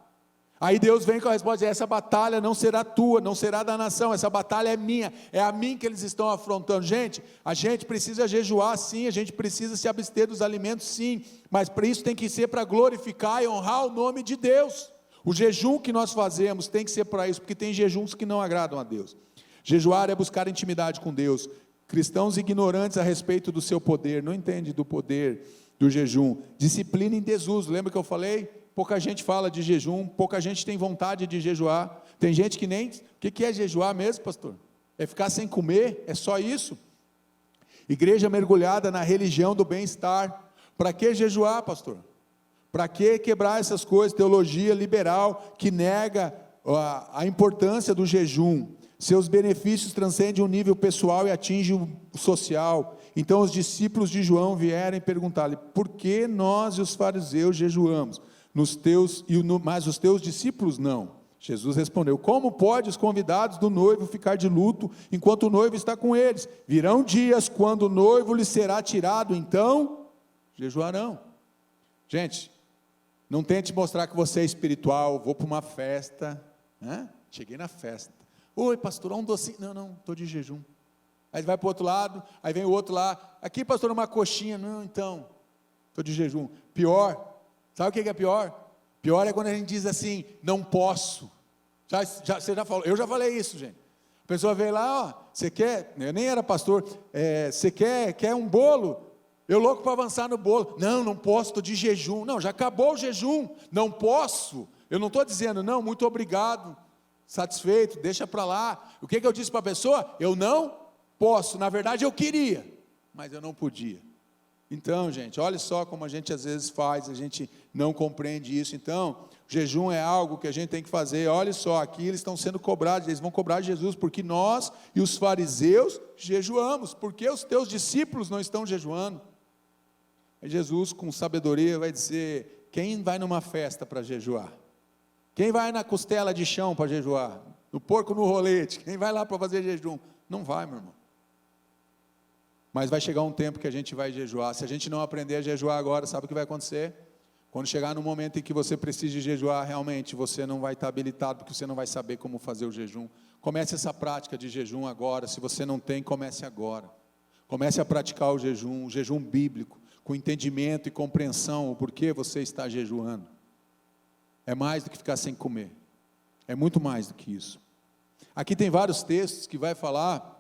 Aí Deus vem com a resposta: essa batalha não será tua, não será da nação, essa batalha é minha, é a mim que eles estão afrontando. Gente, a gente precisa jejuar sim, a gente precisa se abster dos alimentos sim, mas para isso tem que ser para glorificar e honrar o nome de Deus. O jejum que nós fazemos tem que ser para isso, porque tem jejuns que não agradam a Deus. Jejuar é buscar intimidade com Deus. Cristãos ignorantes a respeito do seu poder, não entendem do poder do jejum. Disciplina em desuso, lembra que eu falei? Pouca gente fala de jejum, pouca gente tem vontade de jejuar. Tem gente que nem... O que é jejuar mesmo, pastor? É ficar sem comer? É só isso? Igreja mergulhada na religião do bem-estar. Para que jejuar, pastor? Para que quebrar essas coisas? Teologia liberal que nega a importância do jejum. Seus benefícios transcendem o nível pessoal e atingem o social. Então os discípulos de João vieram perguntar-lhe: por que nós e os fariseus jejuamos, mas os teus discípulos não? Jesus respondeu: como pode os convidados do noivo ficar de luto enquanto o noivo está com eles? Virão dias quando o noivo lhes será tirado, então jejuarão. Gente, não tente mostrar que você é espiritual. Vou para uma festa, cheguei na festa, oi pastor, um docinho, não, estou de jejum. Aí vai para o outro lado, aí vem o outro lá, aqui pastor, uma coxinha, não, então, estou de jejum. Pior, sabe o que é pior? Pior é quando a gente diz assim, não posso. Você já falou, eu já falei isso, gente. A pessoa veio lá, você quer, eu nem era pastor, você quer um bolo? Eu louco para avançar no bolo. Não posso, estou de jejum. Não, já acabou o jejum, não posso. Eu não estou dizendo, não, muito obrigado, satisfeito, deixa para lá. O que eu disse para a pessoa? Eu não posso, na verdade eu queria, mas eu não podia. Então, gente, olha só como a gente às vezes faz, a gente não compreende isso. Então, jejum é algo que a gente tem que fazer. Olha só, aqui eles estão sendo cobrados, eles vão cobrar de Jesus, porque nós e os fariseus jejuamos, porque os teus discípulos não estão jejuando. Aí Jesus, com sabedoria, vai dizer: quem vai numa festa para jejuar? Quem vai na costela de chão para jejuar? No porco no rolete? Quem vai lá para fazer jejum? Não vai, meu irmão. Mas vai chegar um tempo que a gente vai jejuar. Se a gente não aprender a jejuar agora, sabe o que vai acontecer? Quando chegar no momento em que você precisa jejuar, realmente você não vai estar habilitado, porque você não vai saber como fazer o jejum. Comece essa prática de jejum agora. Se você não tem, comece agora. Comece a praticar o jejum bíblico, com entendimento e compreensão, o porquê você está jejuando. É mais do que ficar sem comer. É muito mais do que isso. Aqui tem vários textos que vai falar.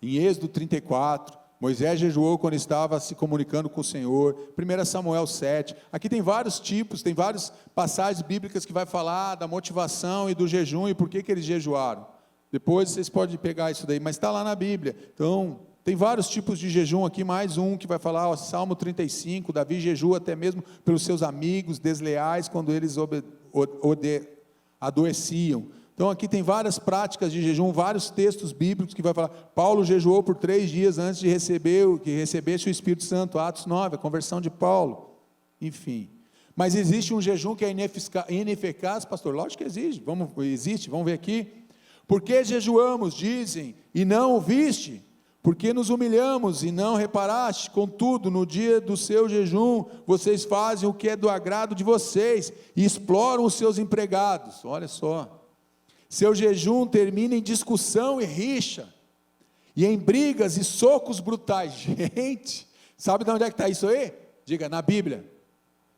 Em Êxodo 34, Moisés jejuou quando estava se comunicando com o Senhor. 1 Samuel 7, aqui tem vários tipos, tem várias passagens bíblicas que vai falar da motivação e do jejum e por que eles jejuaram. Depois vocês podem pegar isso daí, mas está lá na Bíblia. Então, tem vários tipos de jejum aqui, mais um que vai falar, Salmo 35, Davi jejua até mesmo pelos seus amigos desleais, quando eles adoeciam. Então aqui tem várias práticas de jejum, vários textos bíblicos que vai falar, Paulo jejuou por 3 dias antes de recebesse o Espírito Santo, Atos 9, a conversão de Paulo, enfim. Mas existe um jejum que é ineficaz, pastor? Lógico que existe, vamos ver aqui. Por que jejuamos, dizem, e não ouviste? Porque nos humilhamos e não reparaste? Contudo, no dia do seu jejum, vocês fazem o que é do agrado de vocês, e exploram os seus empregados. Olha só. Seu jejum termina em discussão e rixa, e em brigas e socos brutais. Gente, sabe de onde é que está isso aí? Diga, na Bíblia.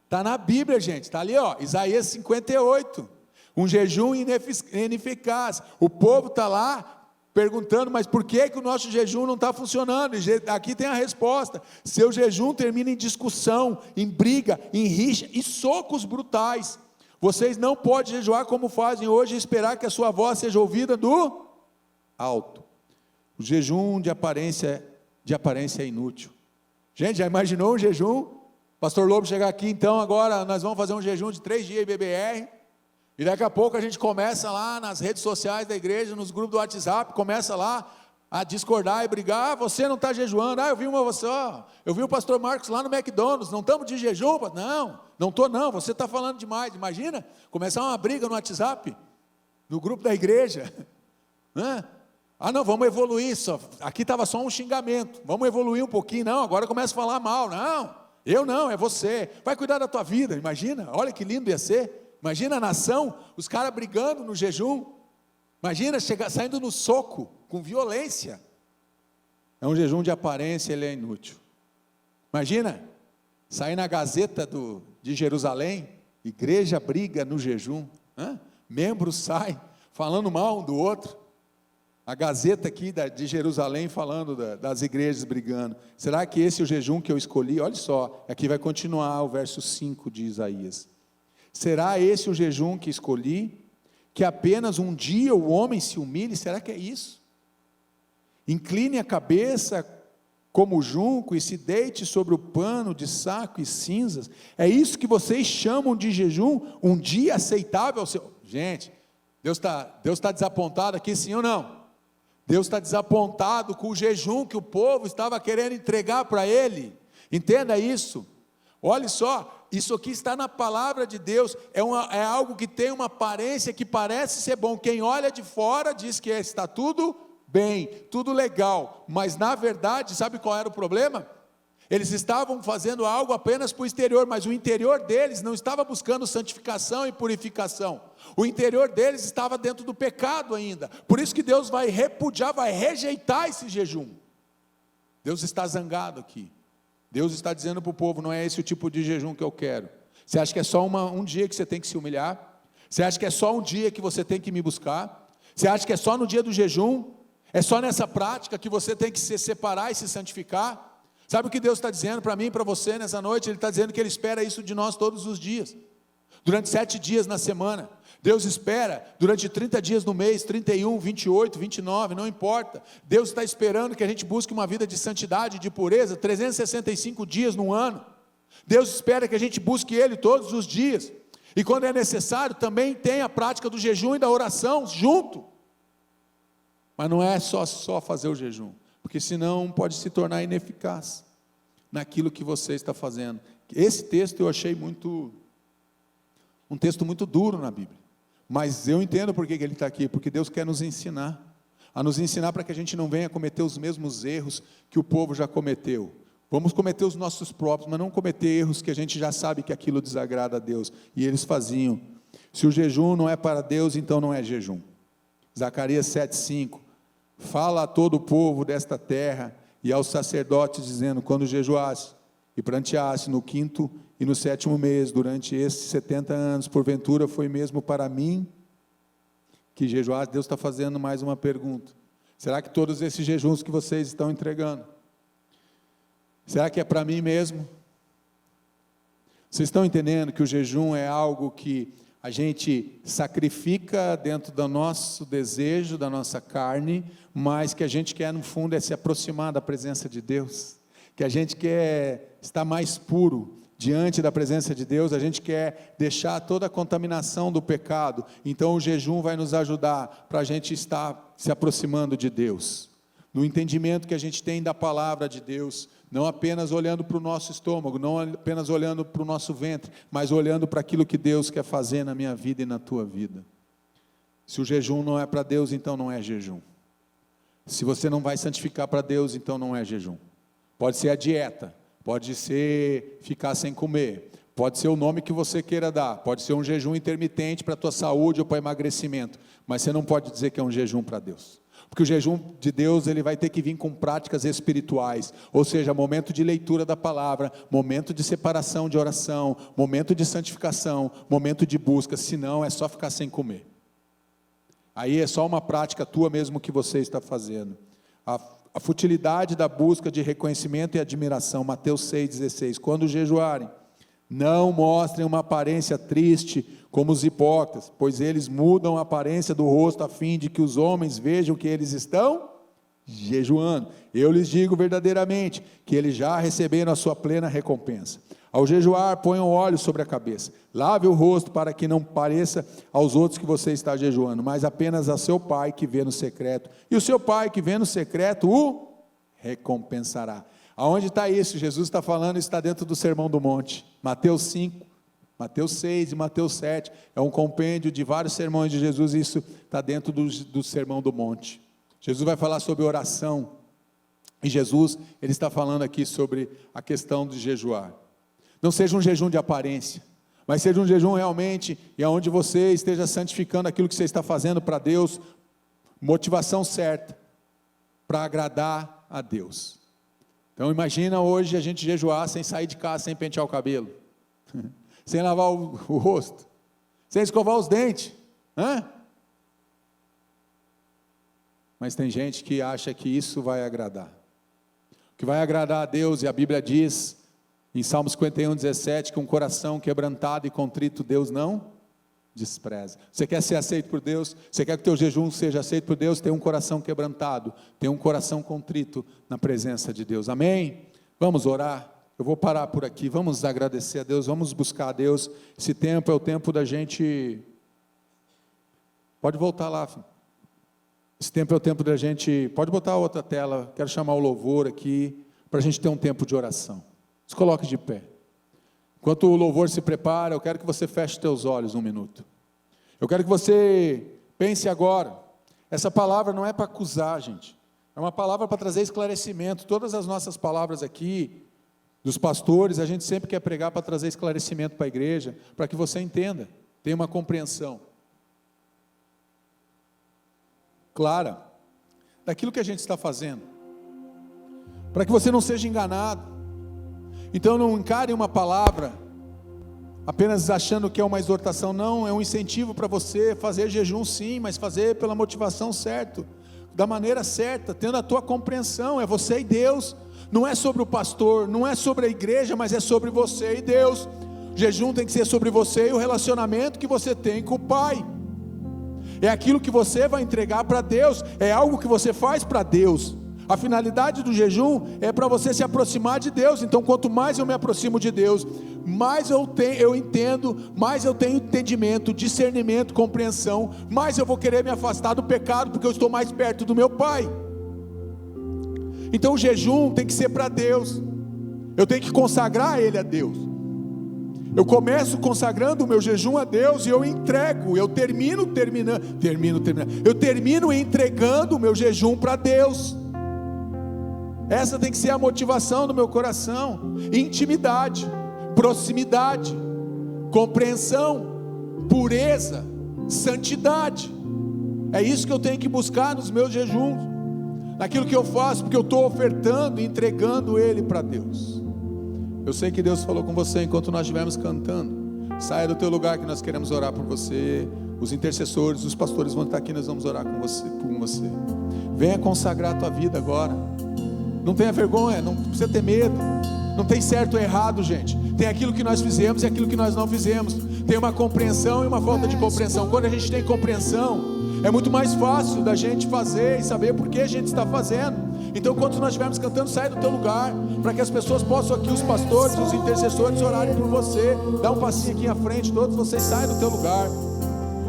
Está na Bíblia, gente, está ali, Isaías 58, um jejum ineficaz. O povo está lá perguntando, mas por que o nosso jejum não está funcionando? E aqui tem a resposta: seu jejum termina em discussão, em briga, em rixa e socos brutais. Vocês não podem jejuar como fazem hoje e esperar que a sua voz seja ouvida do alto. O jejum de aparência é inútil. Gente, já imaginou um jejum? Pastor Lobo chegar aqui, então agora nós vamos fazer um jejum de 3 dias BBR, e daqui a pouco a gente começa lá nas redes sociais da igreja, nos grupos do WhatsApp, começa lá a discordar e brigar. Você não está jejuando. Eu vi eu vi o pastor Marcos lá no McDonald's, não estamos de jejum? Não estou não, você está falando demais. Imagina, começar uma briga no WhatsApp, no grupo da igreja, não, vamos evoluir, aqui estava só um xingamento, vamos evoluir um pouquinho, não, agora começa a falar mal, não, é você, vai cuidar da tua vida. Imagina, olha que lindo ia ser, imagina a nação, os caras brigando no jejum, imagina saindo no soco, com violência. É um jejum de aparência, ele é inútil. Imagina, sair na Gazeta de Jerusalém, igreja briga no jejum, membros saem falando mal um do outro, a Gazeta aqui de Jerusalém falando das igrejas brigando. Será que esse é o jejum que eu escolhi? Olha só, aqui vai continuar o verso 5 de Isaías. Será esse o jejum que escolhi? Que apenas um dia o homem se humilhe? Será que é isso? Incline a cabeça como junco e se deite sobre o pano de saco e cinzas? É isso que vocês chamam de jejum? Um dia aceitável ao Senhor? Gente, Deus tá desapontado aqui, sim ou não? Deus está desapontado com o jejum que o povo estava querendo entregar para Ele. Entenda isso. Olha só, isso aqui está na palavra de Deus, é algo que tem uma aparência que parece ser bom. Quem olha de fora diz que está tudo bem, tudo legal, mas na verdade, sabe qual era o problema? Eles estavam fazendo algo apenas para o exterior, mas o interior deles não estava buscando santificação e purificação. O interior deles estava dentro do pecado ainda. Por isso que Deus vai repudiar, vai rejeitar esse jejum. Deus está zangado aqui. Deus está dizendo para o povo: não é esse o tipo de jejum que eu quero. Você acha que é só um dia que você tem que se humilhar? Você acha que é só um dia que você tem que me buscar? Você acha que é só no dia do jejum? É só nessa prática que você tem que se separar e se santificar? Sabe o que Deus está dizendo para mim e para você nessa noite? Ele está dizendo que Ele espera isso de nós todos os dias, durante 7 dias na semana. Deus espera durante 30 dias no mês, 31, 28, 29, não importa. Deus está esperando que a gente busque uma vida de santidade, de pureza, 365 dias no ano. Deus espera que a gente busque Ele todos os dias. E quando é necessário, também tem a prática do jejum e da oração junto. Mas não é só fazer o jejum, porque senão pode se tornar ineficaz naquilo que você está fazendo. Esse texto eu achei um texto muito duro na Bíblia, mas eu entendo por que ele está aqui, porque Deus quer nos ensinar para que a gente não venha cometer os mesmos erros que o povo já cometeu. Vamos cometer os nossos próprios, mas não cometer erros que a gente já sabe que aquilo desagrada a Deus, e eles faziam. Se o jejum não é para Deus, então não é jejum. Zacarias 7,5, fala a todo o povo desta terra e aos sacerdotes, dizendo: quando jejuasse e pranteasse no 5º e no 7º mês, durante esses 70 anos, porventura foi mesmo para mim que jejuasse? Deus está fazendo mais uma pergunta: será que todos esses jejuns que vocês estão entregando, será que é para mim mesmo? Vocês estão entendendo que o jejum é algo que a gente sacrifica dentro do nosso desejo, da nossa carne, mas que a gente quer, no fundo, é se aproximar da presença de Deus, que a gente quer estar mais puro diante da presença de Deus, a gente quer deixar toda a contaminação do pecado. Então o jejum vai nos ajudar para a gente estar se aproximando de Deus, no entendimento que a gente tem da palavra de Deus, não apenas olhando para o nosso estômago, não apenas olhando para o nosso ventre, mas olhando para aquilo que Deus quer fazer na minha vida e na tua vida. Se o jejum não é para Deus, então não é jejum. Se você não vai santificar para Deus, então não é jejum. Pode ser a dieta, pode ser ficar sem comer, pode ser o nome que você queira dar, pode ser um jejum intermitente para a tua saúde ou para emagrecimento, mas você não pode dizer que é um jejum para Deus. Porque o jejum de Deus, ele vai ter que vir com práticas espirituais, ou seja, momento de leitura da palavra, momento de separação de oração, momento de santificação, momento de busca, senão é só ficar sem comer. Aí é só uma prática tua mesmo que você está fazendo. A futilidade da busca de reconhecimento e admiração, Mateus 6,16, quando jejuarem, não mostrem uma aparência triste como os hipócritas, pois eles mudam a aparência do rosto a fim de que os homens vejam que eles estão jejuando. Eu lhes digo verdadeiramente que eles já receberam a sua plena recompensa. Ao jejuar, ponham óleo sobre a cabeça, lave o rosto para que não pareça aos outros que você está jejuando, mas apenas a seu pai que vê no secreto, e o seu pai que vê no secreto o recompensará. Aonde está isso? Jesus está falando, está dentro do Sermão do Monte, Mateus 5, Mateus 6 e Mateus 7, é um compêndio de vários sermões de Jesus, e isso está dentro do Sermão do Monte. Jesus vai falar sobre oração, e Jesus, ele está falando aqui sobre a questão de jejuar. Não seja um jejum de aparência, mas seja um jejum realmente, e aonde você esteja santificando aquilo que você está fazendo para Deus, motivação certa, para agradar a Deus. Então imagina hoje a gente jejuar sem sair de casa, sem pentear o cabelo, sem lavar o rosto, sem escovar os dentes, mas tem gente que acha que isso vai agradar. O que vai agradar a Deus, e a Bíblia diz, em Salmos 51, 17, que um coração quebrantado e contrito Deus não despreza. Você quer ser aceito por Deus? Você quer que o teu jejum seja aceito por Deus? Tem um coração quebrantado, tem um coração contrito na presença de Deus. Amém? Vamos orar. Eu vou parar por aqui. Vamos agradecer a Deus, vamos buscar a Deus. Esse tempo é o tempo da gente... Pode voltar lá, filho. Esse tempo é o tempo da gente... Pode botar a outra tela. Quero chamar o louvor aqui, para a gente ter um tempo de oração. Se coloque de pé. Enquanto o louvor se prepara, eu quero que você feche teus olhos um minuto. Eu quero que você pense agora. Essa palavra não é para acusar, gente. É uma palavra para trazer esclarecimento. Todas as nossas palavras aqui, dos pastores, a gente sempre quer pregar para trazer esclarecimento para a igreja, para que você entenda, tenha uma compreensão clara daquilo que a gente está fazendo, para que você não seja enganado. Então não encare uma palavra apenas achando que é uma exortação. Não, é um incentivo para você fazer jejum, sim, mas fazer pela motivação certa, da maneira certa, tendo a tua compreensão. É você e Deus, não é sobre o pastor, não é sobre a igreja, mas é sobre você e Deus. O jejum tem que ser sobre você e o relacionamento que você tem com o Pai. É aquilo que você vai entregar para Deus, é algo que você faz para Deus. A finalidade do jejum é para você se aproximar de Deus. Então quanto mais eu me aproximo de Deus, mais eu entendo, mais eu tenho entendimento, discernimento, compreensão, mais eu vou querer me afastar do pecado, porque eu estou mais perto do meu Pai. Então o jejum tem que ser para Deus, eu tenho que consagrar ele a Deus. Eu começo consagrando o meu jejum a Deus e eu entrego, eu termino entregando o meu jejum para Deus. Essa tem que ser a motivação do meu coração. Intimidade, proximidade, compreensão, pureza, santidade. É isso que eu tenho que buscar nos meus jejuns, naquilo que eu faço, porque eu estou ofertando e entregando ele para Deus. Eu sei que Deus falou com você enquanto nós estivermos cantando. Saia do teu lugar que nós queremos orar por você. Os intercessores, os pastores vão estar aqui, nós vamos orar com você, por você. Venha consagrar a tua vida agora. Não tenha vergonha, não precisa ter medo. Não tem certo ou errado, gente. Tem aquilo que nós fizemos e aquilo que nós não fizemos. Tem uma compreensão e uma falta de compreensão. Quando a gente tem compreensão, é muito mais fácil da gente fazer e saber por que a gente está fazendo. Então, enquanto nós estivermos cantando, sai do teu lugar, para que as pessoas possam aqui, os pastores, os intercessores, orarem por você. Dá um passinho aqui à frente, todos vocês saem do teu lugar.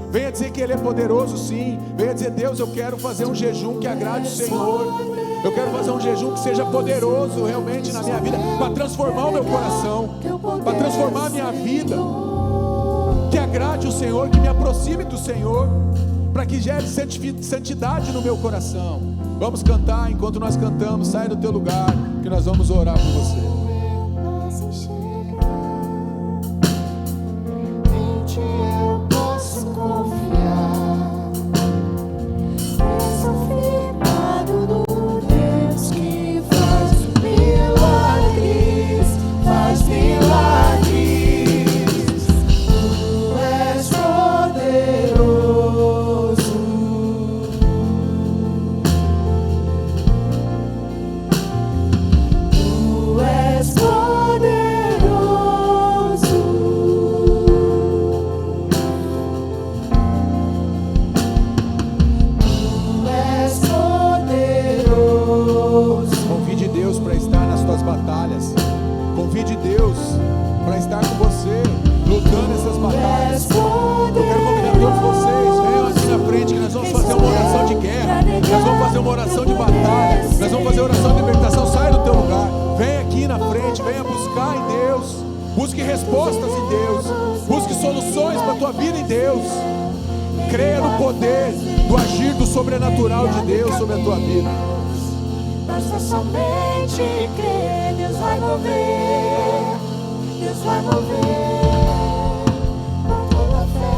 Venha dizer que Ele é poderoso, sim. Venha dizer: Deus, eu quero fazer um jejum que agrade o Senhor. Eu quero fazer um jejum que seja poderoso realmente na minha vida, para transformar o meu coração, para transformar a minha vida, que agrade o Senhor, que me aproxime do Senhor, para que gere santidade no meu coração. Vamos cantar. Enquanto nós cantamos, sai do teu lugar, que nós vamos orar por você. Busque respostas em Deus, busque soluções para a tua vida em Deus. Creia no poder do agir do sobrenatural de Deus sobre a tua vida. Basta somente crer, Deus vai mover, Deus vai mover. Com toda a fé,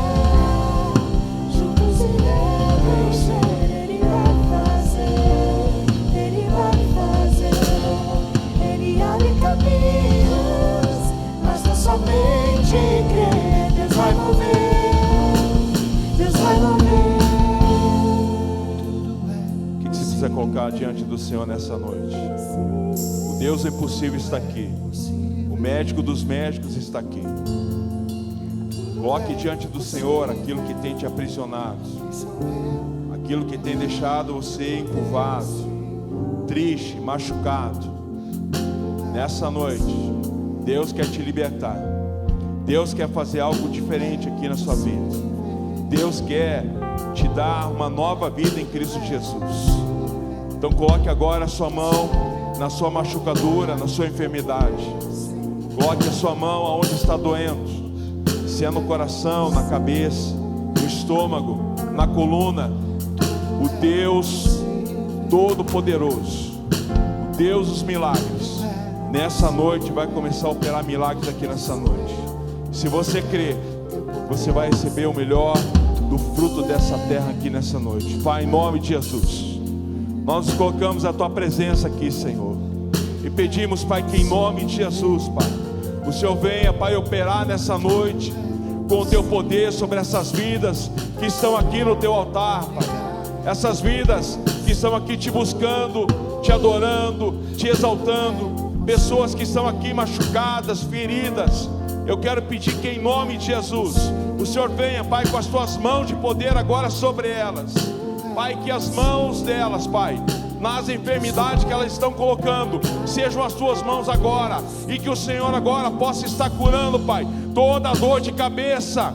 juntos iremos vencer. Ele vai fazer, Ele vai fazer. Ele abre caminhos, basta somente crer, Deus vai mover, Deus vai mover. O que você precisa colocar diante do Senhor nessa noite? O Deus impossível está aqui. O médico dos médicos está aqui. Coloque diante do Senhor aquilo que tem te aprisionado, aquilo que tem deixado você encurvado, triste, machucado. Nessa noite, Deus quer te libertar. Deus quer fazer algo diferente aqui na sua vida. Deus quer te dar uma nova vida em Cristo Jesus. Então coloque agora a sua mão na sua machucadura, na sua enfermidade. Coloque a sua mão aonde está doendo, se é no coração, na cabeça, no estômago, na coluna. O Deus Todo-Poderoso, o Deus dos milagres, nessa noite vai começar a operar milagres aqui nessa noite. Se você crer, você vai receber o melhor do fruto dessa terra aqui nessa noite. Pai, em nome de Jesus, nós nos colocamos a Tua presença aqui, Senhor, e pedimos, Pai, que em nome de Jesus, Pai, o Senhor venha, Pai, operar nessa noite com o Teu poder sobre essas vidas que estão aqui no Teu altar, Pai. Essas vidas que estão aqui te buscando, te adorando, te exaltando. Pessoas que estão aqui machucadas, feridas. Eu quero pedir que em nome de Jesus, o Senhor venha, Pai, com as Tuas mãos de poder agora sobre elas. Pai, que as mãos delas, Pai, nas enfermidades que elas estão colocando, sejam as Tuas mãos agora, e que o Senhor agora possa estar curando, Pai, toda dor de cabeça,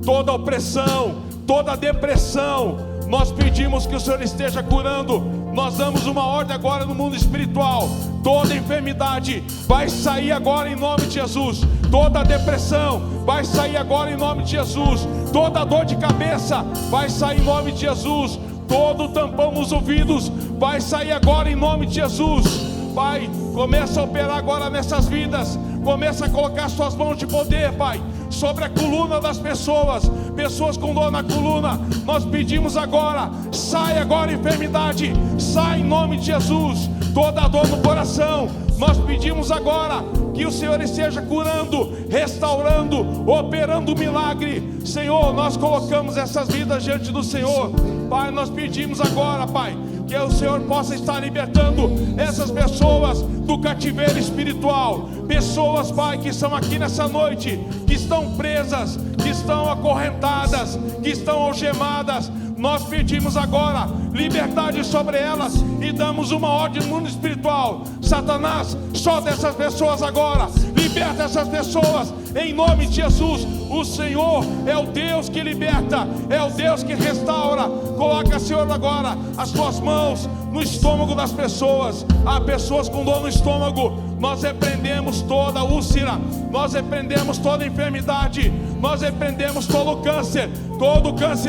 toda opressão, toda depressão. Nós pedimos que o Senhor esteja curando. Nós damos uma ordem agora no mundo espiritual. Toda enfermidade vai sair agora em nome de Jesus. Toda depressão vai sair agora em nome de Jesus. Toda dor de cabeça vai sair em nome de Jesus. Todo tampão nos ouvidos vai sair agora em nome de Jesus. Pai, começa a operar agora nessas vidas. Começa a colocar as Suas mãos de poder, Pai, sobre a coluna das pessoas. Pessoas com dor na coluna, nós pedimos agora, sai agora enfermidade, sai em nome de Jesus. Toda dor no coração, nós pedimos agora que o Senhor esteja curando, restaurando, operando milagre. Senhor, nós colocamos essas vidas diante do Senhor. Pai, nós pedimos agora, Pai, que o Senhor possa estar libertando essas pessoas do cativeiro espiritual. Pessoas, Pai, que estão aqui nessa noite, que estão presas, que estão acorrentadas, que estão algemadas. Nós pedimos agora liberdade sobre elas e damos uma ordem no mundo espiritual. Satanás, solta essas pessoas agora, liberta essas pessoas em nome de Jesus. O Senhor é o Deus que liberta, é o Deus que restaura. Coloca, Senhor, agora as Tuas mãos no estômago das pessoas. Há pessoas com dor no estômago. Nós repreendemos toda úlcera, nós repreendemos toda enfermidade, nós repreendemos todo câncer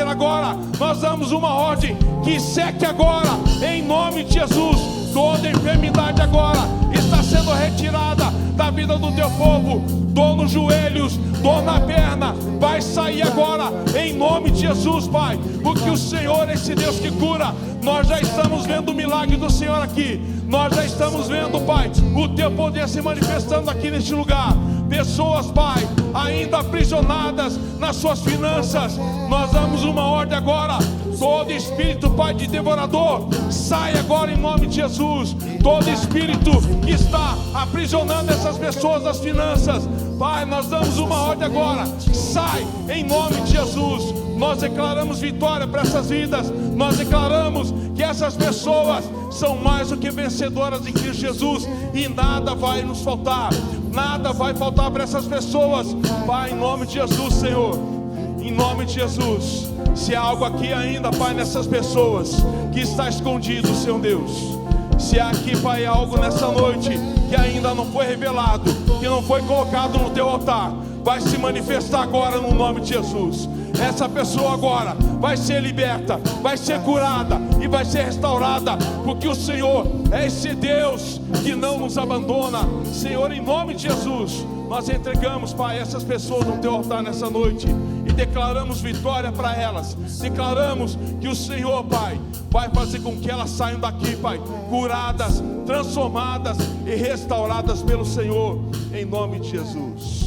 agora. Nós damos uma ordem que seque agora em nome de Jesus. Toda enfermidade agora está sendo retirada da vida do Teu povo. Dor nos joelhos, dor na perna, vai sair agora em nome de Jesus, Pai, porque o Senhor é esse Deus que cura. Nós já estamos vendo o milagre do Senhor aqui. Nós já estamos vendo, Pai, o Teu poder se manifestando aqui neste lugar. Pessoas, Pai, ainda aprisionadas nas suas finanças, nós damos uma ordem agora. Todo espírito, Pai, de devorador, sai agora em nome de Jesus. Todo espírito que está aprisionando essas pessoas das finanças, Pai, nós damos uma ordem agora. Sai em nome de Jesus. Nós declaramos vitória para essas vidas. Nós declaramos que essas pessoas são mais do que vencedoras em Cristo Jesus, e nada vai nos faltar. Nada vai faltar para essas pessoas, Pai, em nome de Jesus, Senhor. Em nome de Jesus. Se há algo aqui ainda, Pai, nessas pessoas que está escondido, Senhor Deus, se há aqui, Pai, algo nessa noite que ainda não foi revelado, que não foi colocado no Teu altar, vai se manifestar agora no nome de Jesus. Essa pessoa agora vai ser liberta, vai ser curada e vai ser restaurada, porque o Senhor é esse Deus que não nos abandona. Senhor, em nome de Jesus, nós entregamos, Pai, essas pessoas no Teu altar nessa noite e declaramos vitória para elas. Declaramos que o Senhor, Pai, vai fazer com que elas saiam daqui, Pai, curadas, transformadas e restauradas pelo Senhor, em nome de Jesus.